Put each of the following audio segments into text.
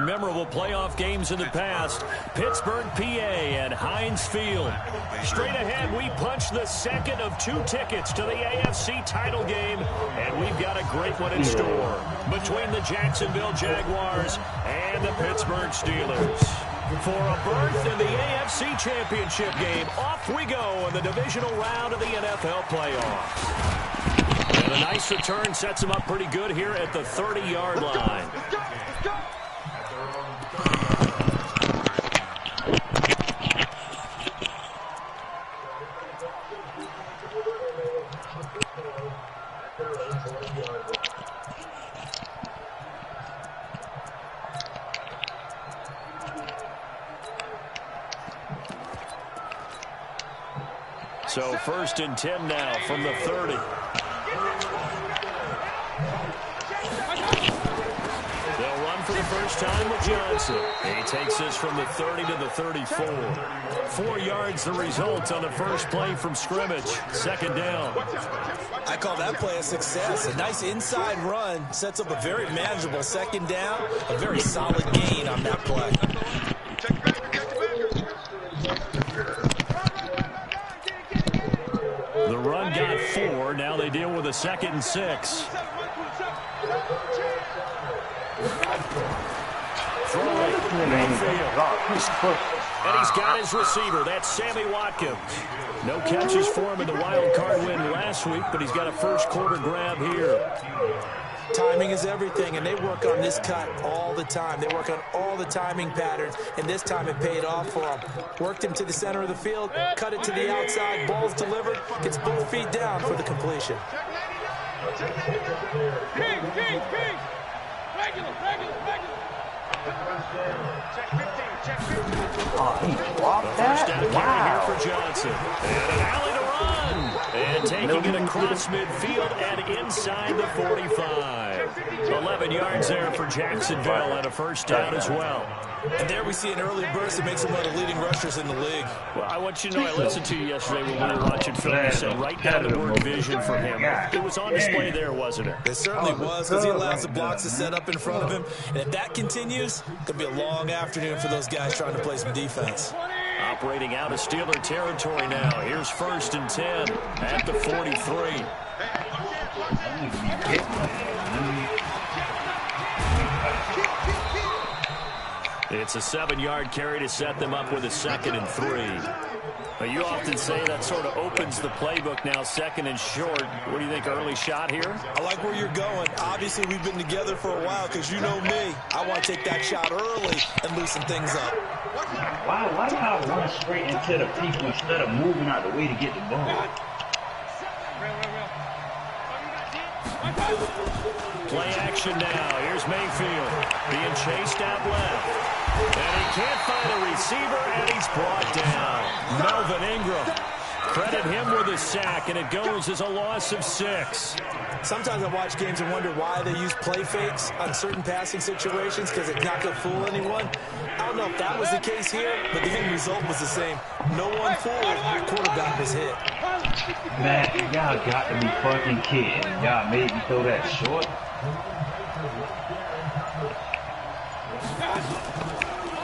memorable playoff games in the past. Pittsburgh, PA, and Heinz Field. Straight ahead, we punch the second of 2 tickets to the AFC title game, and we've got a great one in store between the Jacksonville Jaguars and the Pittsburgh Steelers. For a berth in the AFC Championship game, off we go in the divisional round of the NFL playoffs. And a nice return sets him up pretty good here at the 30-yard line. So 1st and 10 now from the 30. They'll run for the first time with Johnson. He takes this from the 30 to the 34. 4 yards the result on the first play from scrimmage. 2nd down. I call that play a success. A nice inside run sets up a very manageable 2nd down. A very solid gain on that play. The run got 4. Now they deal with a 2nd and 6. And he's got his receiver. That's Sammy Watkins. No catches for him in the wild card win last week, but he's got a first quarter grab here. Timing is everything, and they work on this cut all the time. They work on all the timing patterns, and this time it paid off for him. Worked him to the center of the field, cut it to the outside, ball's delivered, gets both feet down for the completion. Oh, he dropped that? Wow. Here for Johnson. And an alley to run. And taking it across midfield and inside the 45. 11 yards there for Jacksonville and a first down as well. And there we see an early burst that makes him one of the leading rushers in the league. Well, I want you to know, I listened to you yesterday when we were watching film. You said right down the word vision for him. It was on display there, wasn't it? It certainly was, because he allows the blocks to set up in front of him. And if that continues, it could be a long afternoon for those guys trying to play some defense. Operating out of Steeler territory now. Here's 1st and 10 at the 43. It's a 7-yard carry to set them up with a 2nd and 3. But you often say that sort of opens the playbook now, 2nd and short. What do you think, early shot here? I like where you're going. Obviously, we've been together for a while because you know me. I want to take that shot early and loosen things up. Why y'all run straight into the people instead of moving out the way to get the ball? Play action now. Here's Mayfield being chased out left. And he can't find a receiver, and he's brought down. Melvin Ingram. Credit him with a sack, and it goes as a loss of 6. Sometimes I watch games and wonder why they use play fakes on certain passing situations because it's not going to fool anyone. I don't know if that was the case here, but the end result was the same. No one fooled. The quarterback was hit. Man, y'all got to be fucking kidding. Y'all made me throw that short.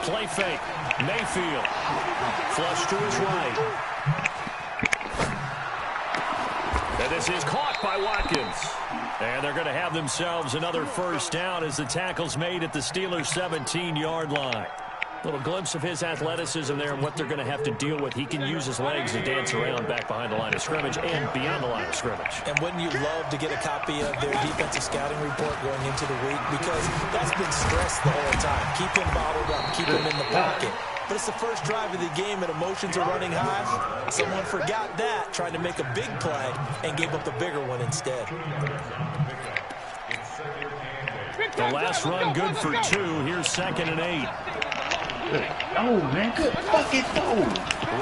Play fake. Mayfield. Flush to his right. And this is caught by Watkins. And they're going to have themselves another first down as the tackle's made at the Steelers' 17-yard line. Little glimpse of his athleticism there and what they're going to have to deal with. He can use his legs to dance around back behind the line of scrimmage and beyond the line of scrimmage. And wouldn't you love to get a copy of their defensive scouting report going into the week? Because that's been stressed the whole time. Keep him bottled up. Keep him in the pocket. But it's the first drive of the game and emotions are running high. Someone forgot that, trying to make a big play, and gave up the bigger one instead. The last run good for 2. Here's 2nd and 8. Oh, man, good fucking throw.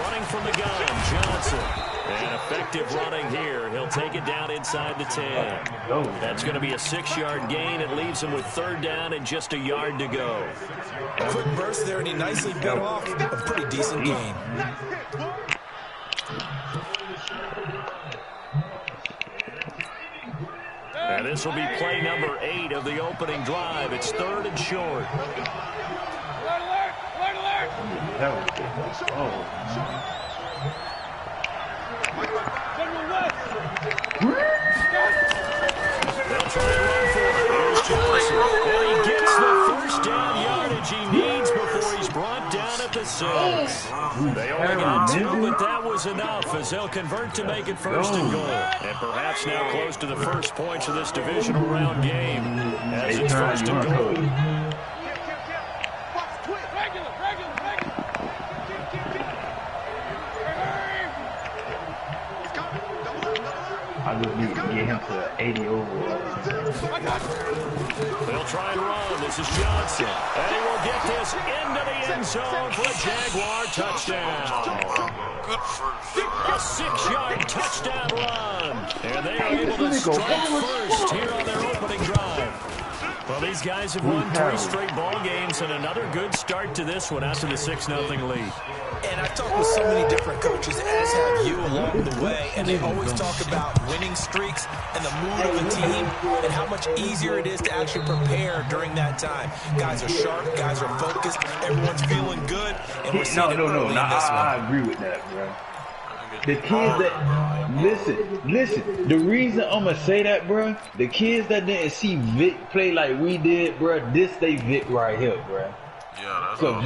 Running from the gun, Johnson. And effective running here. He'll take it down inside the 10. That's going to be a 6-yard gain. It leaves him with 3rd down and just a yard to go. A quick burst there, and he nicely bit off a pretty decent gain. And this will be play number 8 of the opening drive. It's 3rd and short. That was good. Oh. They'll try and run for it. Here's Johnson. And he gets the first down yardage he needs before he's brought down at the 6. They only got 2, but that was enough as they'll convert to make it 1st and goal. And perhaps now close to the first points of this divisional round game as it's 1st and goal. I just need to get him to 80 overall. They'll try and run. This is Johnson. And he will get this into the end zone for a Jaguar touchdown. A 6-yard touchdown run. And they are able to strike first here on their opening drive. Well, these guys have won 3 straight ball games and another good start to this one after the 6-0 lead. And I've talked with so many different coaches, as have you, along the way, and they always talk about winning streaks and the mood of a team and how much easier it is to actually prepare during that time. Guys are sharp, guys are focused, everyone's feeling good, and we're seeing it early in this one. I agree with that, bro. The kids that, listen, the reason I'm going to say that, bro, the kids that didn't see Vic play like we did, bro, this they Vic right here, bro. Yeah, that's so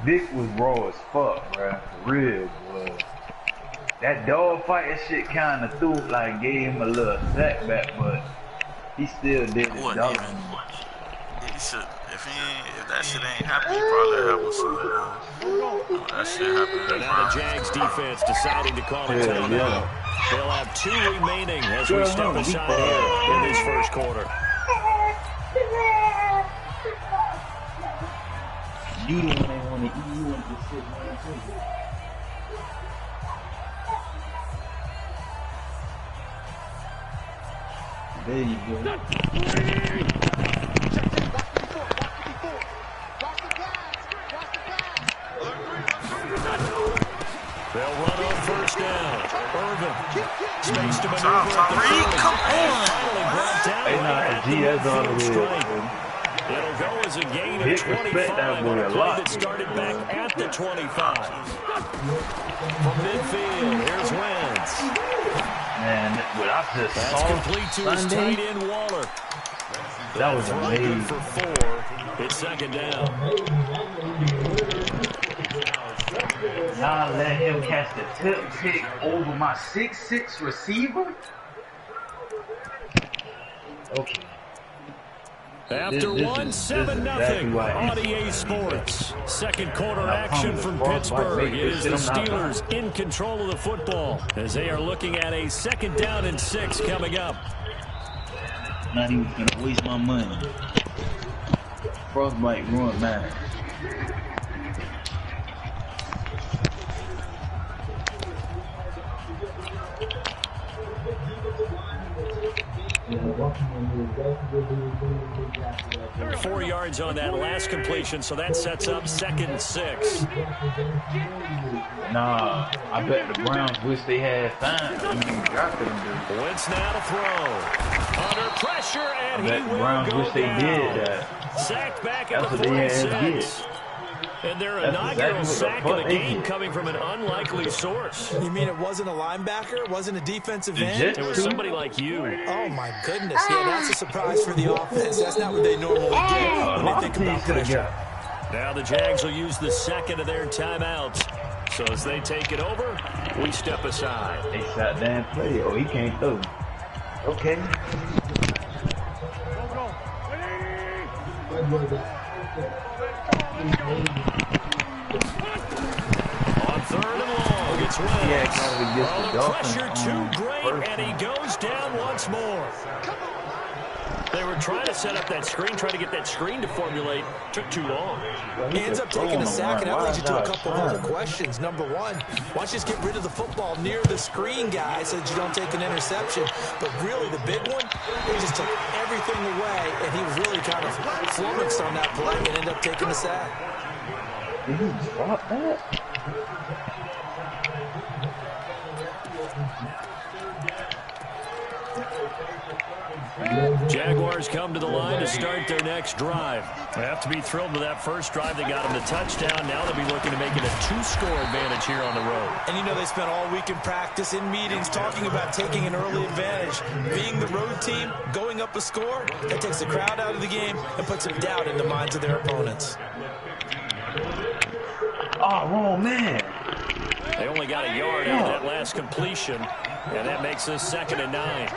Vic was raw as fuck, bro. For real, bro. That dog fighting shit kind of gave him a little setback, but he still did his dog. He should, if that shit ain't happening, he probably have some. That shit happened. And now the Jags defense deciding to call it time out. They'll have 2 remaining as we step aside here in this first quarter. You don't want to eat. You want to sit down. There you go. They'll run on 1st down. Irvin. Space to maneuver at the 30. Come on. Finally brought down. GS all the way. It'll go as a gain of 25 on a play that started back at the 25. From midfield, here's Wentz. Man, without this That's complete to his tight end, Waller. That was amazing. For 4. It's 2nd down. Y'all let him catch the tip pick over my 6'6" receiver? Okay. After 7-0 exactly on EA Sports. Second quarter action from Pittsburgh. It is the Steelers in control of the football as they are looking at a 2nd down and 6 coming up. Not even gonna waste my money. Frostbite ruined mine. There are 4 yards on that last completion, so that sets up 2nd and 6. Nah, I bet the Browns wish they had time. Wentz now to throw. Under pressure, and he will Browns go wish they down. did that. Sacked back at That's the what they had to 46. And their inaugural sack of the game coming from an unlikely source. You mean it wasn't a linebacker? It wasn't a defensive end? It was somebody like you. Oh, my goodness. Yeah, that's a surprise for the offense. That's not what they normally get when they think about pressure. Now the Jags will use the 2nd of their timeouts. So as they take it over, we step aside. They sat down and played. Oh, he can't throw. Okay. On 3rd and long, it's Wentz. The pressure too great, and he goes down once more. They were trying to set up that screen, trying to get that screen to formulate. Took too long. He ends up taking a sack, and that leads you to a couple of other questions. Number 1, why don't you just get rid of the football near the screen, guy, so that you don't take an interception? But really, the big one, he just took everything away, and he was really kind of flummoxed on that play and ended up taking the sack. Did he drop that? Jaguars come to the line to start their next drive. They have to be thrilled with that first drive. They got them the touchdown. Now they'll be looking to make it a 2-score advantage here on the road. And you know they spent all week in practice, in meetings, talking about taking an early advantage. Being the road team, going up a score, that takes the crowd out of the game and puts some doubt in the minds of their opponents. Oh, wrong man. They only got a yard out of that last completion, and that makes this 2nd and 9.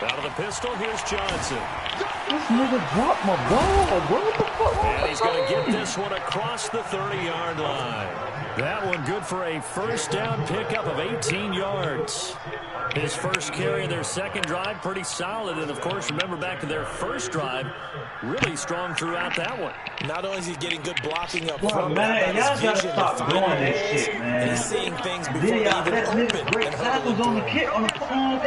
Out of the pistol, here's Johnson. This nigga dropped my ball, bro. What the fuck? And he's going to get this one across the 30-yard line. That one good for a first down pickup of 18 yards. His first carry of their second drive, pretty solid. And, of course, remember back to their first drive, really strong throughout that one. Not only is he getting good blocking up front, Bro, man, y'all gotta stop doing that shit, man. He's seeing things before they That even nigga open. break tackles on the kick on the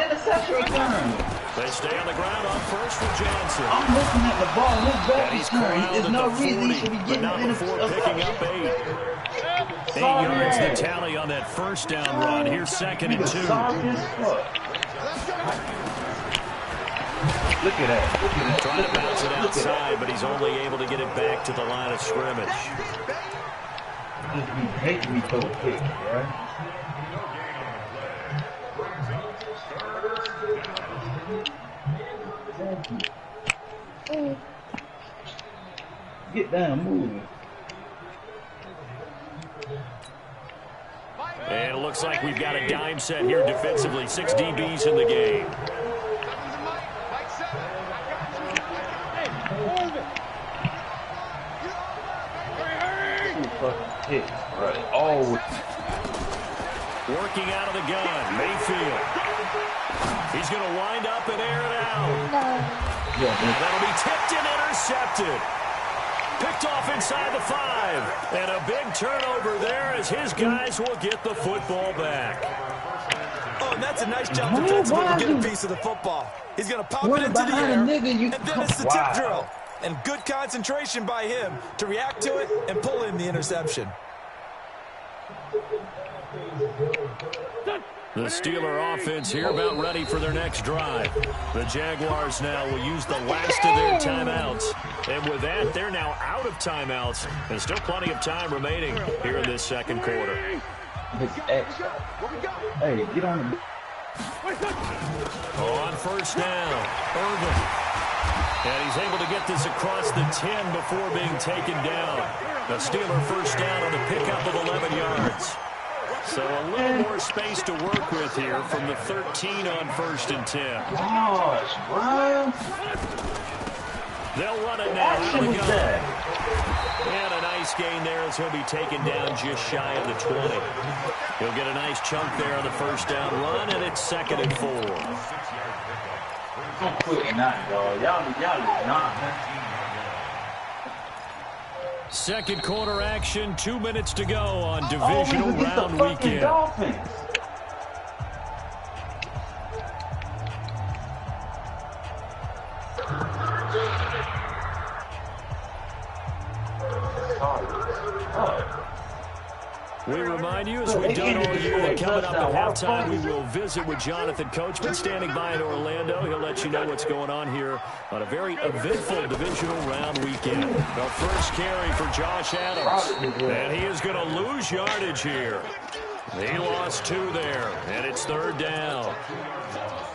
interception return. They stay on the ground on first for Johnson. I'm looking at the ball. His back And is he's turned. corralled There's at no the reason he 40, should be but getting not before picking up 8. 8 yards the tally on that first down run. Here's 2nd and 2. Look at that. Look at that. Trying to bounce it outside, but he's only able to get it back to the line of scrimmage. Just be making me throw a kick, right? Get down, move. And it looks like we've got a dime set here defensively. 6 DBs in the game. Right. Oh. Working out of the gun, Mayfield. He's going to wind up and air it out. That'll be tipped and intercepted. Picked off inside the 5. And a big turnover there as his guys will get the football back. Oh, and that's a nice job defensively to get a piece of the football. He's going to pop it into the air, and then it's the tip drill. And good concentration by him to react to it and pull in the interception. The Steeler offense here about ready for their next drive. The Jaguars now will use the last of their timeouts. And with that, they're now out of timeouts. And still plenty of time remaining here in this second quarter. Hey, get on the... On first down, Irvin. And he's able to get this across the 10 before being taken down. The Steeler first down on the pickup of 11 yards. So a little more space to work with here from the 13 on 1st and 10. Gosh, bro. They'll run it now out of the gun. And a nice gain there as he'll be taken down just shy of the 20. He'll get a nice chunk there on the first down run, and it's 2nd and 4. Don't quit not, dog. Y'all is not, man. Second quarter action, 2 minutes to go on divisional round weekend. We remind you, as we've done all year, that coming up at halftime, we will visit with Jonathan Coachman standing by in Orlando. He'll let you know what's going on here on a very eventful divisional round weekend. The first carry for Josh Adams, and he is going to lose yardage here. He lost 2 there, and it's 3rd down.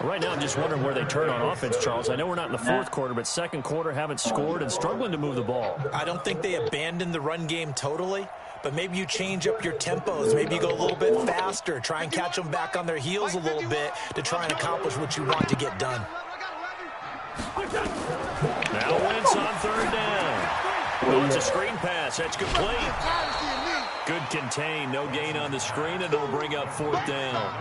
Right now, I'm just wondering where they turn on offense, Charles. I know we're not in the 4th quarter, but second quarter haven't scored and struggling to move the ball. I don't think they abandoned the run game totally, but maybe you change up your tempos. Maybe you go a little bit faster, try and catch them back on their heels a little bit to try and accomplish what you want to get done. Now Wentz on 3rd down. Well, it's a screen pass. That's complete. Good contain. No gain on the screen, and it'll bring up 4th down.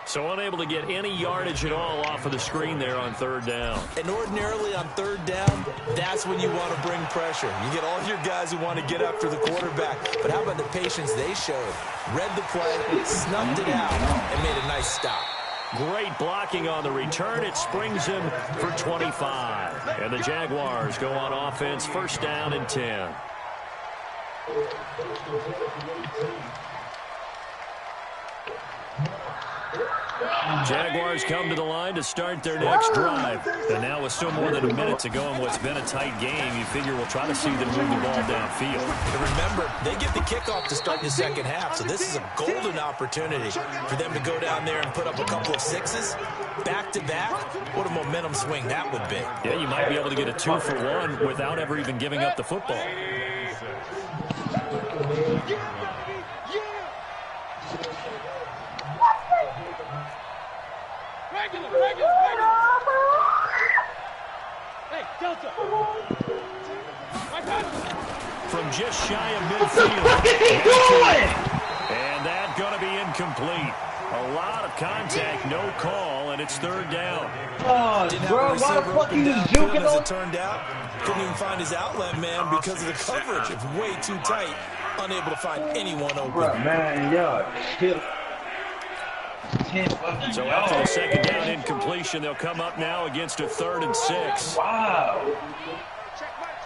So unable to get any yardage at all off of the screen there on 3rd down. And ordinarily on 3rd down, that's when you want to bring pressure. You get all your guys who want to get after the quarterback. But how about the patience they showed? Read the play, snuffed it out, and made a nice stop. Great blocking on the return. It springs him for 25. And the Jaguars go on offense, first down and 10. Jaguars come to the line to start their next drive. And now with still more than a minute to go in what's been a tight game, you figure we'll try to see them move the ball downfield. And remember, they get the kickoff to start the second half, so this is a golden opportunity for them to go down there and put up a couple of sixes. Back-to-back, what a momentum swing that would be. Yeah, you might be able to get a 2-for-1 without ever even giving up the football. From just shy of midfield. What the fuck is he doing? And that's going to be incomplete. A lot of contact, no call, and it's third down. Oh, bro, why the fuck he was juking as on? it turned out, couldn't even find his outlet man because of the coverage. It's way too tight. Unable to find anyone open. Bro, man, y'all chill. So after the second down incompletion, they'll come up now against a 3rd and 6. Wow.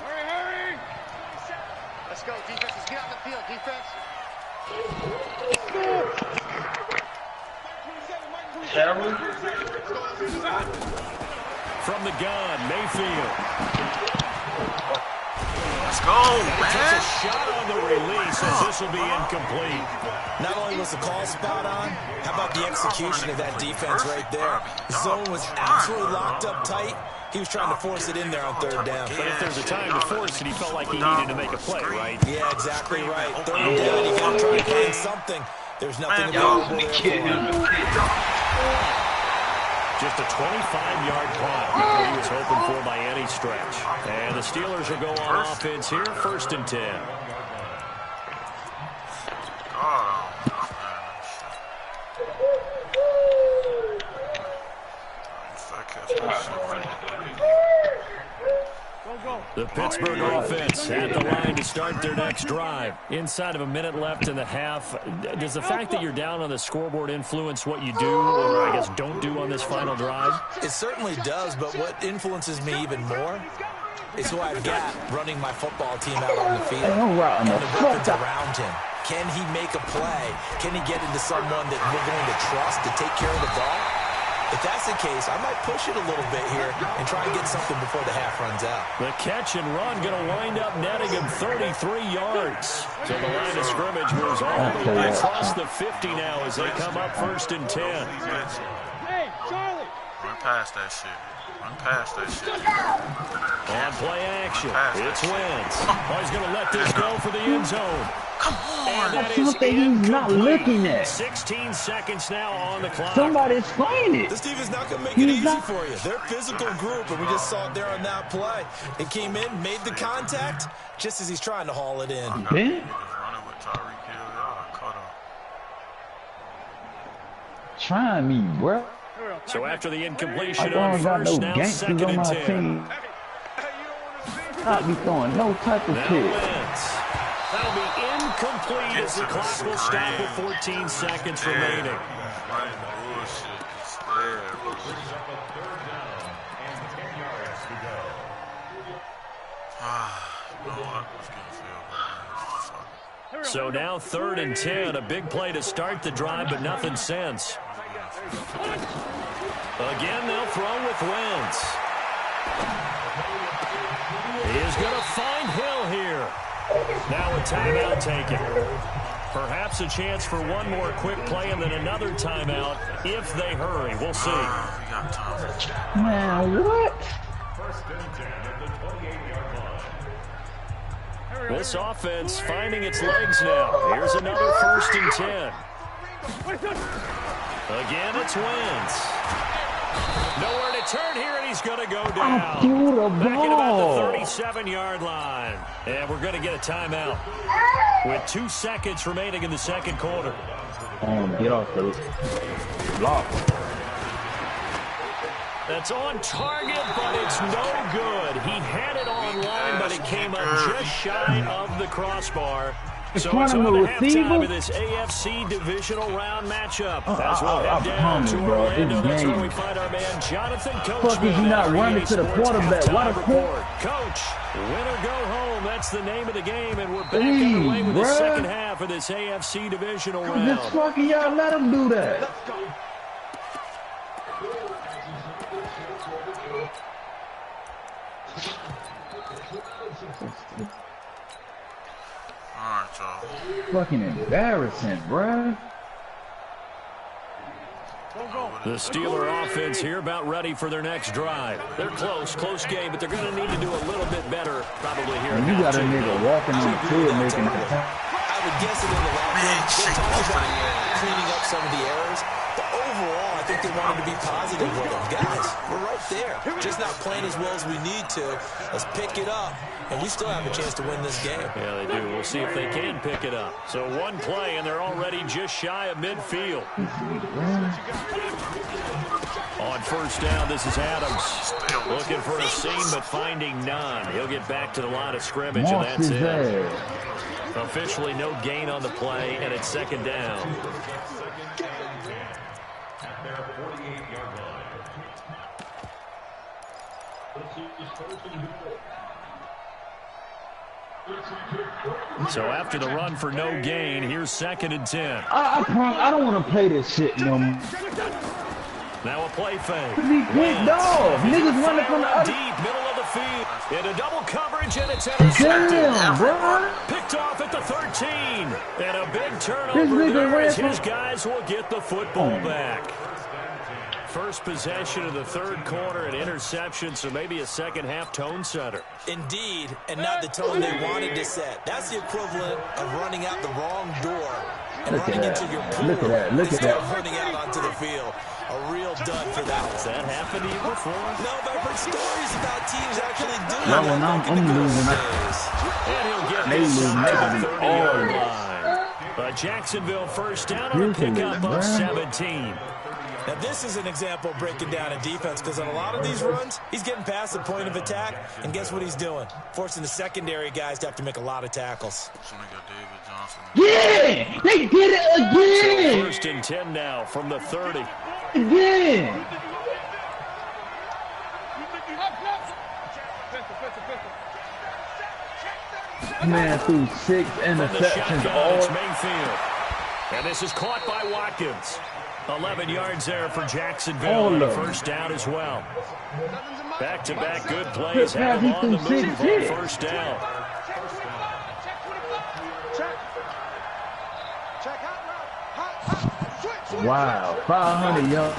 Hurry. Let's go, defense. Let's get out the field, defense. Terrible. From the gun, Mayfield. Let's go, Takes man. a shot on the release as this will be incomplete. Not only was the call spot on, how about the execution of that defense right there? The zone was absolutely locked up tight. He was trying to force it in there on 3rd down. But if there's a time to force it, he felt like he needed to make a play, right? Yeah, exactly right. 3rd down, you got to try and find something. There's nothing available there for him. Just a 25-yard punt he was hoping for by any stretch. And the Steelers will go on offense here, 1st and 10. The Pittsburgh offense at the line to start their next drive. Inside of a minute left in the half. Does the fact that you're down on the scoreboard influence what you do, or I guess don't do on this final drive? It certainly does, but what influences me even more is who I've got running my football team out on the field. And the weapons around him. Can he make a play? Can he get into someone that we're going to trust to take care of the ball? If that's the case, I might push it a little bit here and try and get something before the half runs out. The catch and run going to wind up netting him 33 yards. So the line of scrimmage moves all the way across the 50 now as they come up 1st and 10. Hey, Charlie. Run past that shit. Run past that shit. On play action, it's Wentz. Oh, he's going to let this go for the end zone. Come on. And that is Something he's not looking at. 16 seconds now on the clock. Somebody's playing it. This defense not going to make it easy for you. They're a physical group, and we just saw it there on that play. It came in, made the contact, just as he's trying to haul it in. Ben? Trying me, bro. So after the incompletion I on don't got first, no now gangsters 2nd on and my 10. team. Not be throwing no type of Now shit. Wentz. That'll be incomplete as the clock will stop with 14 seconds remaining. So now 3rd and 10, a big play to start the drive, but nothing since. Again, they'll throw with Wentz. He is going to find Hill here. Now a timeout taken. Perhaps a chance for one more quick play and then another timeout if they hurry. We'll see. Man, what? This offense finding its legs now. Here's another 1st and 10. Again, it's Wentz. Nowhere to turn here, and he's going to go down. I threw the Back at about ball. the 37-yard line. And we're going to get a timeout with 2 seconds remaining in the second quarter. Get off the block. That's on target, but it's no good. He had it on line, but it came up just shy of the crossbar. So it's on the halftime of this AFC divisional round matchup. As we'll head down to Orlando, that's where we find our man Jonathan Coachman. Fuck is you not running to the quarterback? What a report. Coach, win or go home. That's the name of the game, and we're back underway with the second half of this AFC divisional round. Just fucking y'all let him do that. Fucking embarrassing, bruh. The Steeler offense here about ready for their next drive. They're close game, but they're going to need to do a little bit better probably here. And you got a nigga walking on the field making I would guess it in the locker room. They talked about cleaning up some of the errors. But overall, I think they wanted to be positive with them. Guys, we're right there. Just not playing as well as we need to. Let's pick it up. And we still have a chance to win this game. Yeah, they do. We'll see if they can pick it up. So one play, and they're already just shy of midfield. On first down, this is Adams. Looking for a seam, but finding none. He'll get back to the line of scrimmage, and that's it. Officially no gain on the play, and it's second down. So after the run for no gain, here's 2nd and 10. I don't want to play this shit no more. Now a play fake. Big dog. Niggas running from the other. Deep, middle of the field. Into double coverage, and it's intercepted. Damn, bro. Picked off at the 13. And a big turnover there as his guys will get the football back. First possession of the third quarter, an interception, so maybe a second-half tone setter. Indeed, and not the tone they wanted to set. That's the equivalent of running out the wrong door and running into your pool instead of running out onto the field. A real dud for that one. Has that happened to you before? No, but I've heard stories about teams actually doing that. When I'm losing. And he'll get this to the 30-yard line. But Jacksonville first down on a pickup of 17. Now, this is an example of breaking down a defense because on a lot of these runs, he's getting past the point of attack, and guess what he's doing? Forcing the secondary guys to have to make a lot of tackles. Yeah! They did it again! First and 10 now from the 30. Again! Man threw 6 interceptions all. Mayfield. And this is caught by Watkins. 11 yards there for Jacksonville on a first down as well. Back-to-back good plays have him on the move on first down. Wow, 500 yards.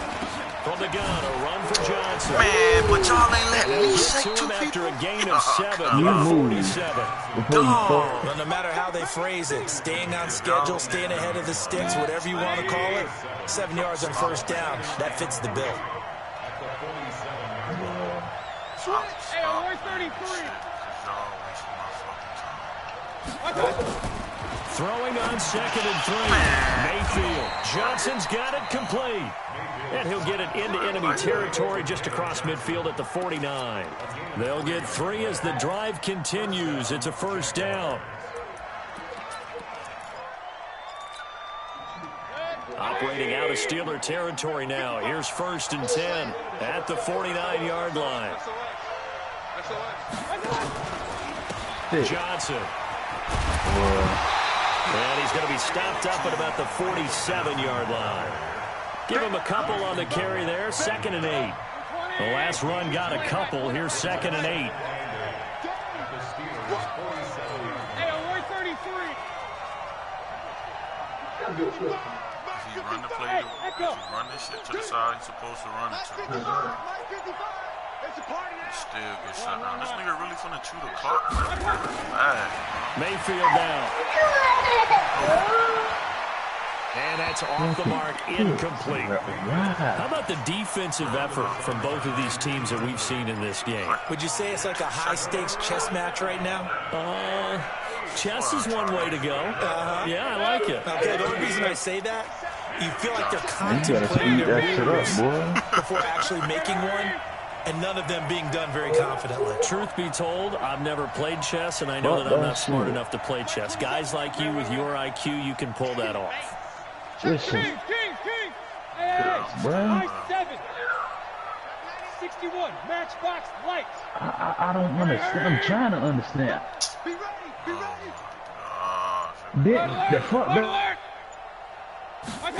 From the gun, a run for Johnson. Man, but y'all ain't letting me say 2 people. After a gain of 7, 47. Well, no matter how they phrase it, staying on schedule, staying ahead of the sticks, whatever you want to call it, 7 yards on first down, that fits the bill. Hey, we're 33. Throwing on 2nd and 3. Mayfield. Johnson's got it complete. And he'll get it into enemy territory just across midfield at the 49. They'll get 3 as the drive continues. It's a first down. Operating out of Steeler territory now. Here's 1st and 10 at the 49-yard line. Johnson. And he's going to be stopped up at about the 47-yard line. Give him a couple on the carry there. 2nd and 8. The last run got a couple. Here's 2nd and 8. Hey, we're 33. If you run the play, if you run this shit to the side, you're supposed to run it to. Still get shut down. This nigga really finna chew the clock. Mayfield down. And that's off the mark, incomplete. How about the defensive effort from both of these teams that we've seen in this game? Would you say it's like a high-stakes chess match right now? Chess is one way to go. Yeah, I like it. Okay, the only reason I say that, you feel like they're contemplating their moves before actually making one. and none of them being done very confidently. Truth be told, I've never played chess, and I know that I'm not smart enough to play chess. Guys like you with your IQ, you can pull that off. Listen. Bro. 61, matchbox lights. I don't understand. I'm trying to understand. Be ready, be ready.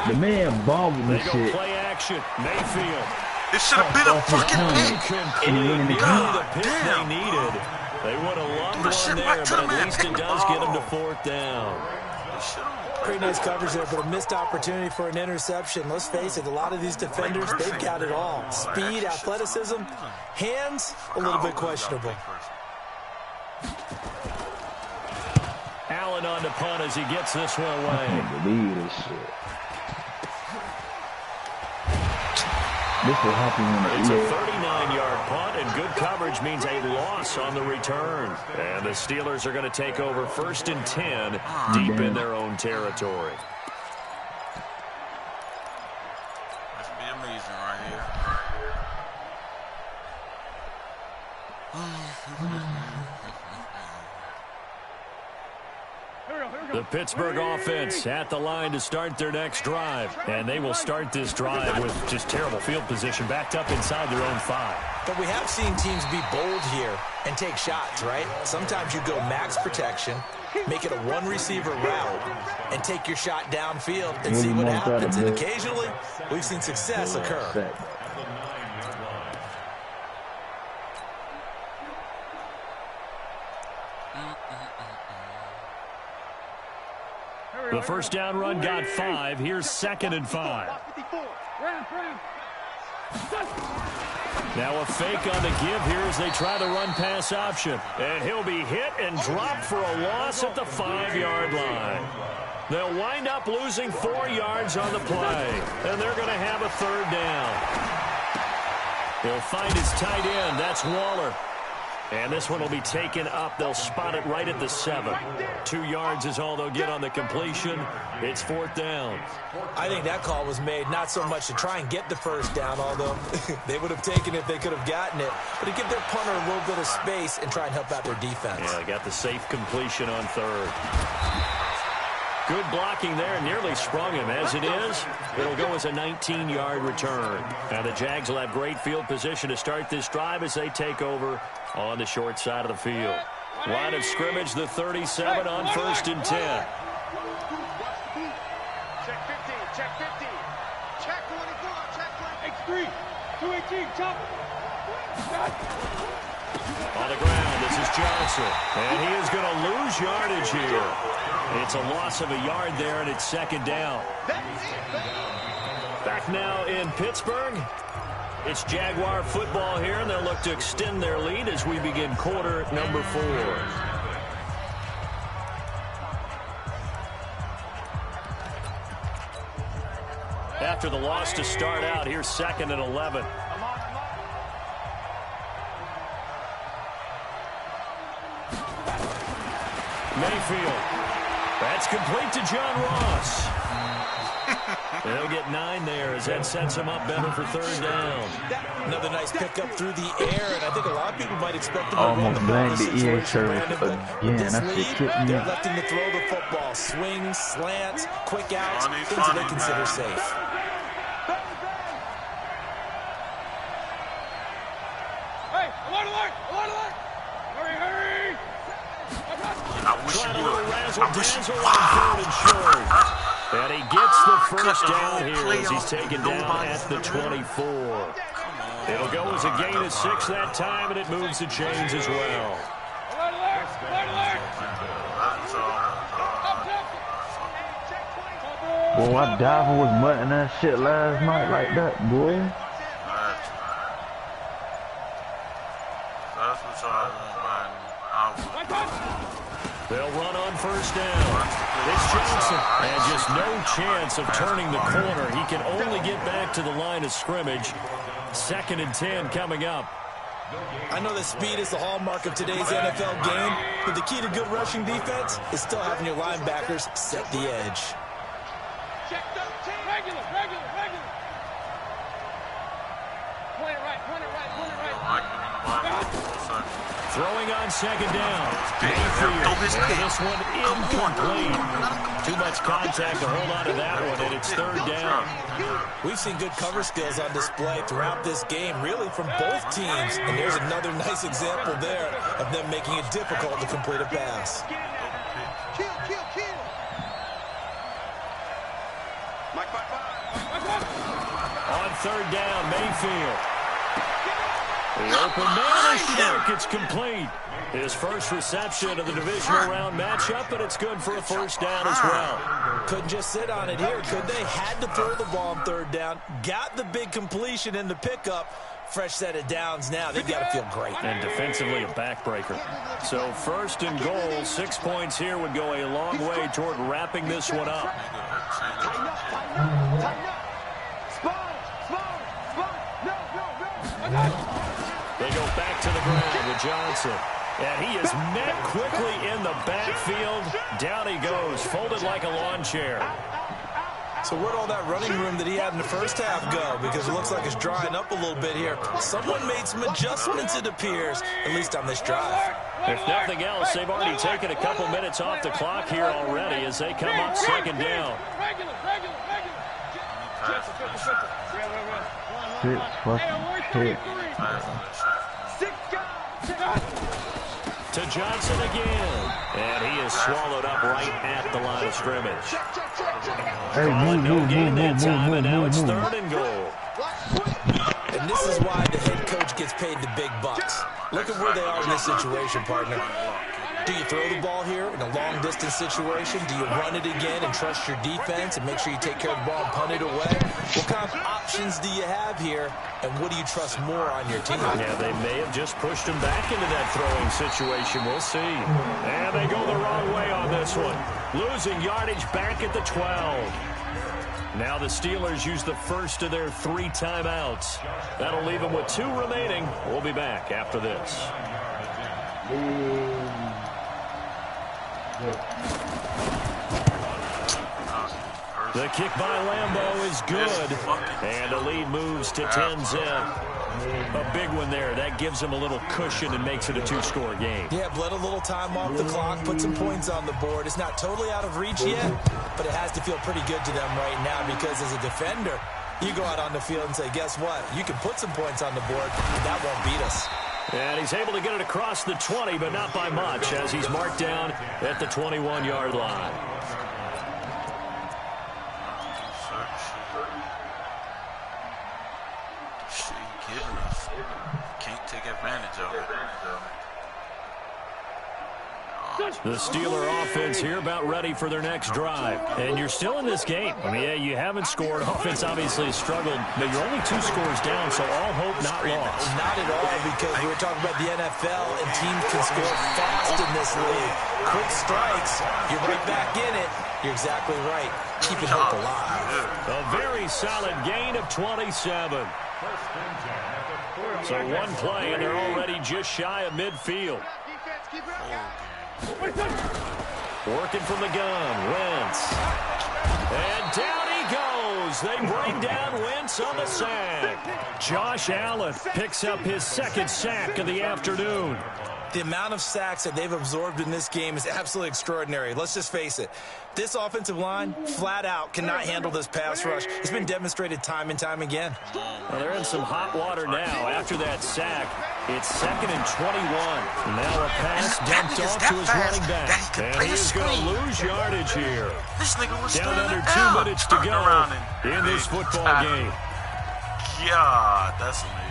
The man bombed They this go shit. play action. Mayfield. It should have been a fucking pick. Complete. The pick they needed. They would have loved one there, but at least it does get them to 4th down. Pretty nice coverage there, but a missed opportunity for an interception. Let's face it, a lot of these defenders, they've got it all. Speed, athleticism, hands, a little bit questionable. Allen on the punt as he gets this one away. I can't believe this shit. This will happen when It's a 39-yard punt, and good coverage means a loss on the return. And the Steelers are going to take over 1st and 10 deep in their own territory. That's be amazing right here. The Pittsburgh offense at the line to start their next drive. And they will start this drive with just terrible field position, backed up inside their own 5. But we have seen teams be bold here and take shots, right? Sometimes you go max protection, make it a one-receiver route, and take your shot downfield and see what happens. And occasionally, we've seen success occur. The first down run got 5. Here's 2nd and 5. Now a fake on the give here as they try the run-pass option. And he'll be hit and dropped for a loss at the 5-yard line. They'll wind up losing 4 yards on the play. And they're going to have a 3rd down. He'll find his tight end. That's Waller. And this one will be taken up. They'll spot it right at the 7. 2 yards is all they'll get on the completion. It's 4th down. I think that call was made not so much to try and get the 1st down, although they would have taken it if they could have gotten it, but to give their punter a little bit of space and try and help out their defense. Yeah, they got the safe completion on 3rd. Good blocking there, nearly sprung him. As it is, it'll go as a 19-yard return. Now the Jags will have great field position to start this drive as they take over on the short side of the field. Line of scrimmage, the 37 on 1st and 10. Check 15, check 15. Check 24, check 20. X3, 218, chop. On the ground, this is Johnson. And he is going to lose yardage here. It's a loss of a yard there, and it's 2nd down. Back now in Pittsburgh. It's Jaguar football here, and they'll look to extend their lead as we begin quarter number 4. After the loss to start out, here's 2nd and 11. Mayfield. That's complete to John Ross. They'll get 9 there as that sets them up better for 3rd down. Another nice pickup through the air, and I think a lot of people might expect them to run Almost the ball blamed in the this EA situation, service Brandon, but with again. this That shit lead, tripped me they're out. electing to throw the football. Swings, slants, quick outs, things that they consider safe. Hey, alert, alert, alert, alert. Hurry, hurry. I wish Trying you a little would. razzle-dazzle on 3rd and short. And he gets the first down here as he's taken down at the 24. It'll go as a gain of 6 that time, and it moves the chains as well. Alert, alert, alert, alert. Boy, I diving was mutting that shit last night like that, boy. That's what y'all want, man. They'll run on 1st down. It's Johnson. And just no chance of turning the corner. He can only get back to the line of scrimmage. 2nd and 10 coming up. I know that speed is the hallmark of today's NFL game, but the key to good rushing defense is still having your linebackers set the edge. Check 13. Regular, regular, regular. Play it right. Throwing on second down. Mayfield. This one incomplete. Too much contact to hold on to that one, and it's third down. We've seen good cover skills on display throughout this game, really from both teams. And there's another nice example there of them making it difficult to complete a pass. On third down, Mayfield. The open man is short. It's complete. His first reception of the divisional round matchup, but it's good for a first down as well. Couldn't just sit on it here, could they? Had to throw the ball on third down. Got the big completion in the pickup. Fresh set of downs now. They've got to feel great. And defensively, a backbreaker. So first and goal, 6 points here would go a long way toward wrapping this one up. They go back to the ground with Johnson. And he is met quickly in the backfield. Down he goes, folded like a lawn chair. So where'd all that running room that he had in the first half go? Because it looks like it's drying up a little bit here. Someone made some adjustments, it appears, at least on this drive. If nothing else, they've already taken a couple minutes off the clock here already as they come up second down. To Johnson again. And he is swallowed up right at the line of scrimmage. No gain that time, and now it's third and goal. And this is why the head coach gets paid the big bucks. Look at where they are in this situation, partner. Do you throw the ball here in a long-distance situation? Do you run it again and trust your defense and make sure you take care of the ball and punt it away? What kind of options do you have here, and what do you trust more on your team? Yeah, they may have just pushed him back into that throwing situation. We'll see. And they go the wrong way on this one. Losing yardage back at the 12. Now the Steelers use the first of their 3 timeouts. That'll leave them with 2 remaining. We'll be back after this. The kick by Lambeau is good. And the lead moves to 10-zip. A big one there. That gives them a little cushion and makes it a 2-score game. Yeah, bled a little time off the clock, put some points on the board. It's not totally out of reach yet, but it has to feel pretty good to them right now because as a defender, you go out on the field and say, guess what? You can put some points on the board, but that won't beat us. And he's able to get it across the 20, but not by much as he's marked down at the 21-yard line. Can't take advantage of it. The Steeler offense here about ready for their next drive. And you're still in this game. I mean, yeah, you haven't scored. Offense obviously has struggled, but you're only 2 scores down, so all hope not lost. Not at all, because we were talking about the NFL, and teams can score fast in this league. Quick strikes, you're right back in it. You're exactly right. Keeping hope alive. A very solid gain of 27. So one play, and they're already just shy of midfield. Working from the gun, Wentz. And down he goes. They bring down Wentz on the sack. Josh Allen picks up his 2nd sack of the afternoon. The amount of sacks that they've absorbed in this game is absolutely extraordinary. Let's just face it. This offensive line, flat out, cannot handle this pass rush. It's been demonstrated time and time again. Well, they're in some hot water now. After that sack, it's 2nd and 21. Now a pass dumped off to his running back. And he is going to lose yardage here. Down under 2 minutes to go in this football game. Yeah, that's amazing.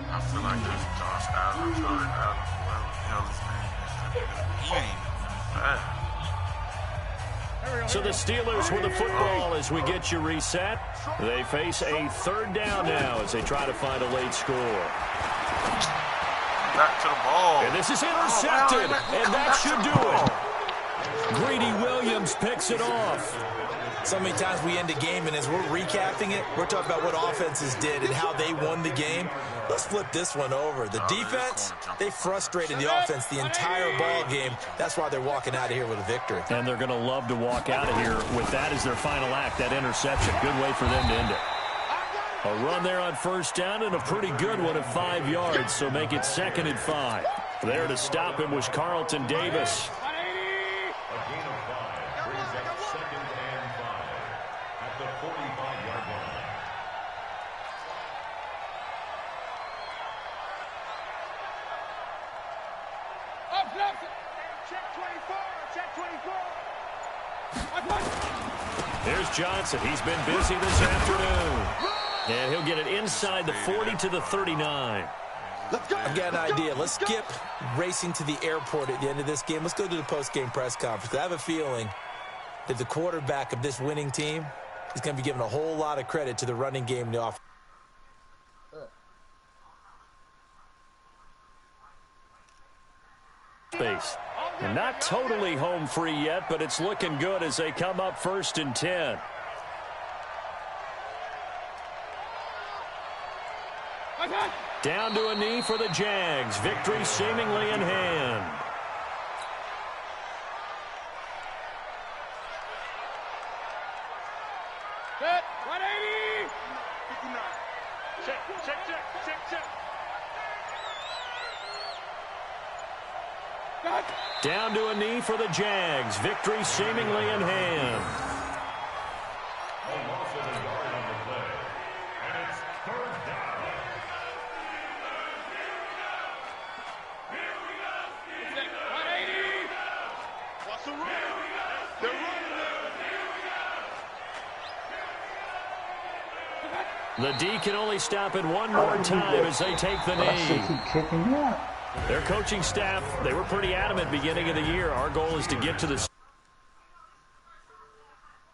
I feel like there's Josh Allen, whatever the hell his name is. He ain't bad. So the Steelers with the football as we get you reset. They face a 3rd down now as they try to find a late score. Back to the ball. And this is intercepted, and that should do it. Greedy Williams picks it off. So many times we end a game, and as we're recapping it, we're talking about what offenses did and how they won the game. Let's flip this one over. The defense, they frustrated the offense the entire ball game. That's why they're walking out of here with a victory. And they're going to love to walk out of here with that as their final act, that interception. Good way for them to end it. A run there on first down and a pretty good one at 5 yards, so make it 2nd and 5. There to stop him was Carlton Davis. Here's Johnson. He's been busy this afternoon. And he'll get it inside the 40 to the 39. I've got an idea. Let's skip racing to the airport at the end of this game. Let's go to the post-game press conference. I have a feeling that the quarterback of this winning team is going to be given a whole lot of credit to the running game to offer. Space. And not totally home free yet, but it's looking good as they come up 1st and 10. Down to a knee for the Jags. Victory seemingly in hand. Set. 180. 59. Check. Down to a knee for the Jags. Victory seemingly in hand. The D can only stop it one more time as they take the knee. Their coaching staff, they were pretty adamant beginning of the year. Our goal is to get to the